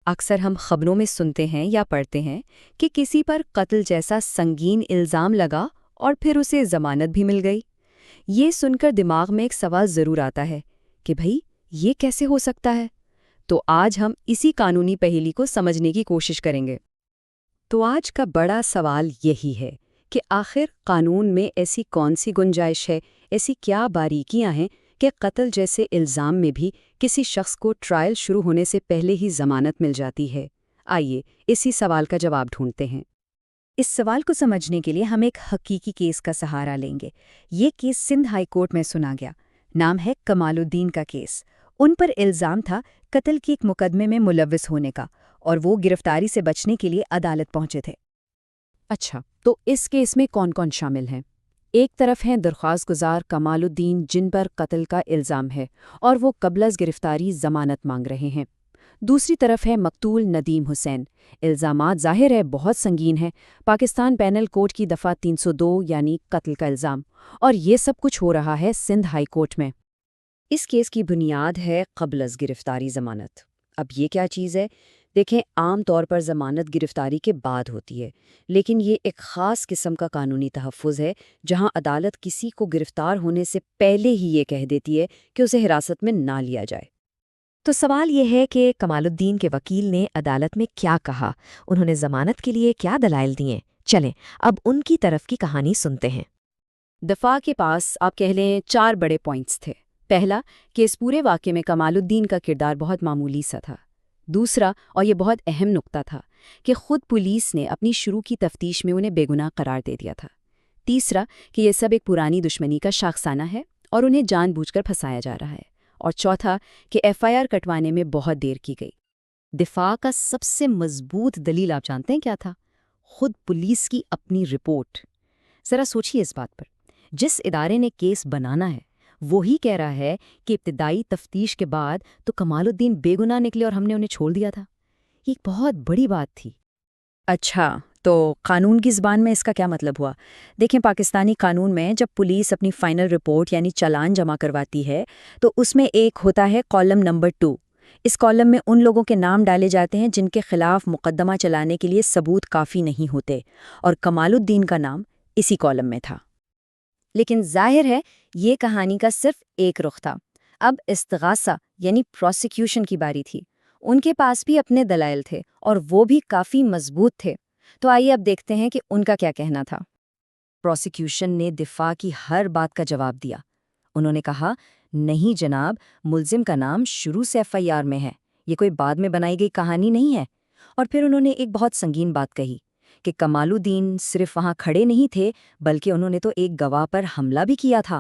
اکثر ہم خبروں میں سنتے ہیں یا پڑھتے ہیں کہ کسی پر قتل جیسا سنگین الزام لگا اور پھر اسے ضمانت بھی مل گئی۔ یہ سن کر دماغ میں ایک سوال ضرور آتا ہے کہ بھئی یہ کیسے ہو سکتا ہے؟ تو آج ہم اسی قانونی پہیلی کو سمجھنے کی کوشش کریں گے۔ تو آج کا بڑا سوال یہی ہے کہ آخر قانون میں ایسی کون سی گنجائش ہے، ایسی کیا باریکیاں ہیں کہ قتل جیسے الزام میں بھی کسی شخص کو ٹرائل شروع ہونے سے پہلے ہی ضمانت مل جاتی ہے۔ آئیے اسی سوال کا جواب ڈھونڈتے ہیں۔ اس سوال کو سمجھنے کے لیے ہم ایک حقیقی کیس کا سہارا لیں گے۔ یہ کیس سندھ ہائی کورٹ میں سنا گیا۔ نام ہے کمال الدین کا کیس۔ ان پر الزام تھا قتل کی ایک مقدمے میں ملوث ہونے کا، اور وہ گرفتاری سے بچنے کے لیے عدالت پہنچے تھے۔ اچھا، تو اس کیس میں کون کون شامل ہیں؟ ایک طرف ہیں درخواست گزار کمال الدین، جن پر قتل کا الزام ہے اور وہ قبل از گرفتاری ضمانت مانگ رہے ہیں۔ دوسری طرف ہے مقتول ندیم حسین۔ الزامات ظاہر ہے بہت سنگین ہیں، پاکستان پینل کوڈ کی دفعہ 302 یعنی قتل کا الزام، اور یہ سب کچھ ہو رہا ہے سندھ ہائی کورٹ میں۔ اس کیس کی بنیاد ہے قبل از گرفتاری ضمانت۔ اب یہ کیا چیز ہے؟ دیکھیں، عام طور پر ضمانت گرفتاری کے بعد ہوتی ہے، لیکن یہ ایک خاص قسم کا قانونی تحفظ ہے جہاں عدالت کسی کو گرفتار ہونے سے پہلے ہی یہ کہہ دیتی ہے کہ اسے حراست میں نہ لیا جائے۔ تو سوال یہ ہے کہ کمال الدین کے وکیل نے عدالت میں کیا کہا، انہوں نے ضمانت کے لیے کیا دلائل دیے؟ چلیں اب ان کی طرف کی کہانی سنتے ہیں۔ دفاع کے پاس آپ کہہ لیں 4 بڑے پوائنٹس تھے۔ پہلا کہ اس پورے واقعے میں کمال الدین کا کردار بہت معمولی سا تھا۔ دوسرا، اور یہ بہت اہم نقطہ تھا، کہ خود پولیس نے اپنی شروع کی تفتیش میں انہیں بے گناہ قرار دے دیا تھا۔ تیسرا کہ یہ سب ایک پرانی دشمنی کا شاخسانہ ہے اور انہیں جان بوجھ کر پھنسایا جا رہا ہے۔ اور چوتھا کہ FIR کٹوانے میں بہت دیر کی گئی۔ دفاع کا سب سے مضبوط دلیل آپ جانتے ہیں کیا تھا؟ خود پولیس کی اپنی رپورٹ۔ ذرا سوچیے اس بات پر، جس ادارے نے کیس بنانا ہے وہی کہہ رہا ہے کہ ابتدائی تفتیش کے بعد تو کمال الدین بے گناہ نکلے اور ہم نے انہیں چھوڑ دیا تھا۔ یہ ایک بہت بڑی بات تھی۔ اچھا، تو قانون کی زبان میں اس کا کیا مطلب ہوا؟ دیکھیں، پاکستانی قانون میں جب پولیس اپنی فائنل رپورٹ یعنی چالان جمع کرواتی ہے تو اس میں ایک ہوتا ہے کالم نمبر 2۔ اس کالم میں ان لوگوں کے نام ڈالے جاتے ہیں جن کے خلاف مقدمہ چلانے کے لیے ثبوت کافی نہیں ہوتے، اور کمال الدین کا نام اسی کالم میں تھا۔ لیکن ظاہر ہے یہ کہانی کا صرف ایک رخ تھا۔ اب استغاثہ یعنی پروسیکیوشن کی باری تھی۔ ان کے پاس بھی اپنے دلائل تھے اور وہ بھی کافی مضبوط تھے۔ تو آئیے اب دیکھتے ہیں کہ ان کا کیا کہنا تھا۔ پروسیکیوشن نے دفاع کی ہر بات کا جواب دیا۔ انہوں نے کہا، نہیں جناب، ملزم کا نام شروع سے FIR میں ہے، یہ کوئی بعد میں بنائی گئی کہانی نہیں ہے۔ اور پھر انہوں نے ایک بہت سنگین بات کہی کہ کمال الدین صرف وہاں کھڑے نہیں تھے بلکہ انہوں نے تو ایک گواہ پر حملہ بھی کیا تھا۔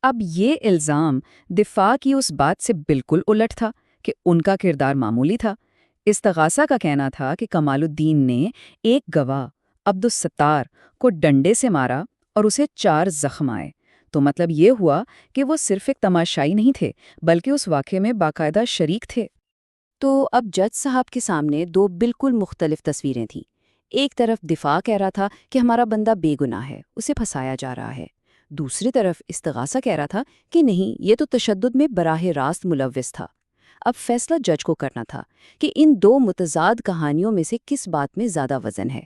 اب یہ الزام دفاع کی اس بات سے بالکل الٹ تھا کہ ان کا کردار معمولی تھا۔ استغاثہ کا کہنا تھا کہ کمال الدین نے ایک گواہ عبدالستار کو ڈنڈے سے مارا اور اسے 4 زخم آئے۔ تو مطلب یہ ہوا کہ وہ صرف ایک تماشائی نہیں تھے بلکہ اس واقعے میں باقاعدہ شریک تھے۔ تو اب جج صاحب کے سامنے 2 بالکل مختلف تصویریں تھیں۔ ایک طرف دفاع کہہ رہا تھا کہ ہمارا بندہ بے گناہ ہے، اسے پھنسایا جا رہا ہے۔ دوسری طرف استغاثہ کہہ رہا تھا کہ نہیں، یہ تو تشدد میں براہ راست ملوث تھا۔ اب فیصلہ جج کو کرنا تھا کہ ان 2 متضاد کہانیوں میں سے کس بات میں زیادہ وزن ہے۔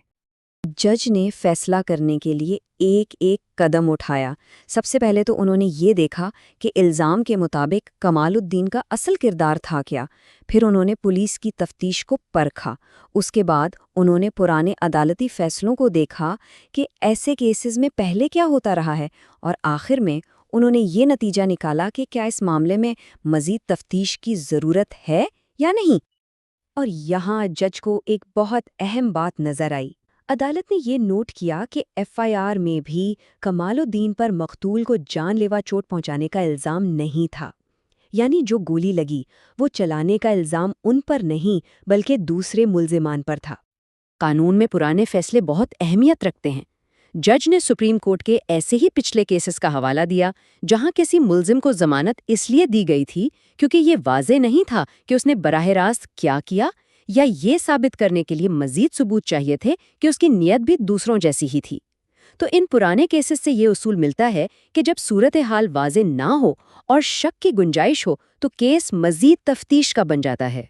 جج نے فیصلہ کرنے کے لیے ایک ایک قدم اٹھایا۔ سب سے پہلے تو انہوں نے یہ دیکھا کہ الزام کے مطابق کمال الدین کا اصل کردار تھا کیا۔ پھر انہوں نے پولیس کی تفتیش کو پرکھا۔ اس کے بعد انہوں نے پرانے عدالتی فیصلوں کو دیکھا کہ ایسے کیسز میں پہلے کیا ہوتا رہا ہے، اور آخر میں انہوں نے یہ نتیجہ نکالا کہ کیا اس معاملے میں مزید تفتیش کی ضرورت ہے یا نہیں۔ اور یہاں جج کو ایک بہت اہم بات نظر آئی۔ عدالت نے یہ نوٹ کیا کہ FIR میں بھی کمال الدین پر مقتول کو جان لیوا چوٹ پہنچانے کا الزام نہیں تھا، یعنی جو گولی لگی وہ چلانے کا الزام ان پر نہیں بلکہ دوسرے ملزمان پر تھا۔ قانون میں پرانے فیصلے بہت اہمیت رکھتے ہیں۔ جج نے سپریم کورٹ کے ایسے ہی پچھلے کیسز کا حوالہ دیا جہاں کسی ملزم کو ضمانت اس لیے دی گئی تھی کیونکہ یہ واضح نہیں تھا کہ اس نے براہ راست کیا کیا، یا یہ ثابت کرنے کے لیے مزید ثبوت چاہیے تھے کہ اس کی نیت بھی دوسروں جیسی ہی تھی۔ تو ان پرانے کیسز سے یہ اصول ملتا ہے کہ جب صورتحال واضح نہ ہو اور شک کی گنجائش ہو تو کیس مزید تفتیش کا بن جاتا ہے۔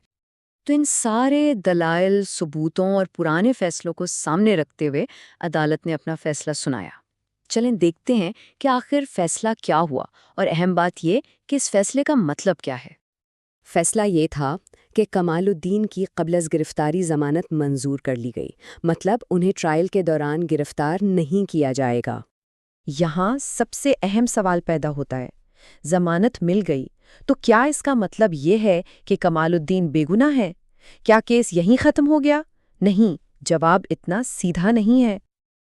تو ان سارے دلائل، ثبوتوں اور پرانے فیصلوں کو سامنے رکھتے ہوئے عدالت نے اپنا فیصلہ سنایا۔ چلیں دیکھتے ہیں کہ آخر فیصلہ کیا ہوا، اور اہم بات یہ کہ اس فیصلے کا مطلب کیا ہے۔ فیصلہ یہ تھا کہ کمال الدین کی قبل از گرفتاری ضمانت منظور کر لی گئی، مطلب انہیں ٹرائل کے دوران گرفتار نہیں کیا جائے گا۔ یہاں سب سے اہم سوال پیدا ہوتا ہے، ضمانت مل گئی تو کیا اس کا مطلب یہ ہے کہ کمال الدین بے گناہ ہے؟ کیا کیس یہیں ختم ہو گیا؟ نہیں، جواب اتنا سیدھا نہیں ہے۔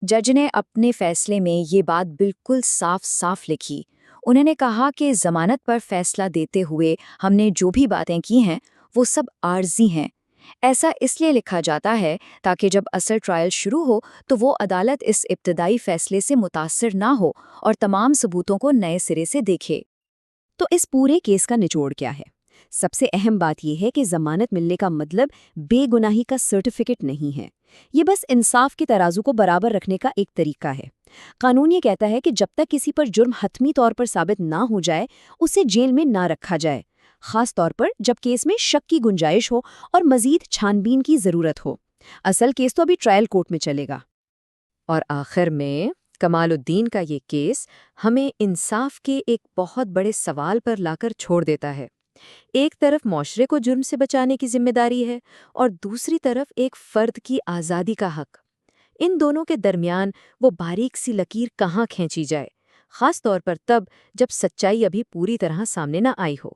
جج نے اپنے فیصلے میں یہ بات بالکل صاف صاف لکھی۔ انہوں نے کہا کہ ضمانت پر فیصلہ دیتے ہوئے ہم نے جو بھی باتیں کی ہیں وہ سب عارضی ہیں۔ ایسا اس لیے لکھا جاتا ہے تاکہ جب اصل ٹرائل شروع ہو تو وہ عدالت اس ابتدائی فیصلے سے متاثر نہ ہو اور تمام ثبوتوں کو نئے سرے سے دیکھے۔ تو اس پورے کیس کا نچوڑ کیا ہے؟ سب سے اہم بات یہ ہے کہ ضمانت ملنے کا مطلب بے گناہی کا سرٹیفکیٹ نہیں ہے، یہ بس انصاف کے ترازو کو برابر رکھنے کا ایک طریقہ ہے۔ قانون یہ کہتا ہے کہ جب تک کسی پر جرم حتمی طور پر ثابت نہ ہو جائے اسے جیل میں نہ رکھا جائے، خاص طور پر جب کیس میں شک کی گنجائش ہو اور مزید چھان بین کی ضرورت ہو۔ اصل کیس تو ابھی ٹرائل کورٹ میں چلے گا۔ اور آخر میں کمال الدین کا یہ کیس ہمیں انصاف کے ایک بہت بڑے سوال پر لا کر چھوڑ دیتا ہے۔ ایک طرف معاشرے کو جرم سے بچانے کی ذمہ داری ہے اور دوسری طرف ایک فرد کی آزادی کا حق۔ ان دونوں کے درمیان وہ باریک سی لکیر کہاں کھینچی جائے، خاص طور پر تب جب سچائی ابھی پوری طرح سامنے نہ آئی ہو۔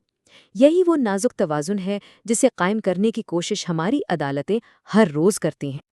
یہی وہ نازک توازن ہے جسے قائم کرنے کی کوشش ہماری عدالتیں ہر روز کرتی ہیں۔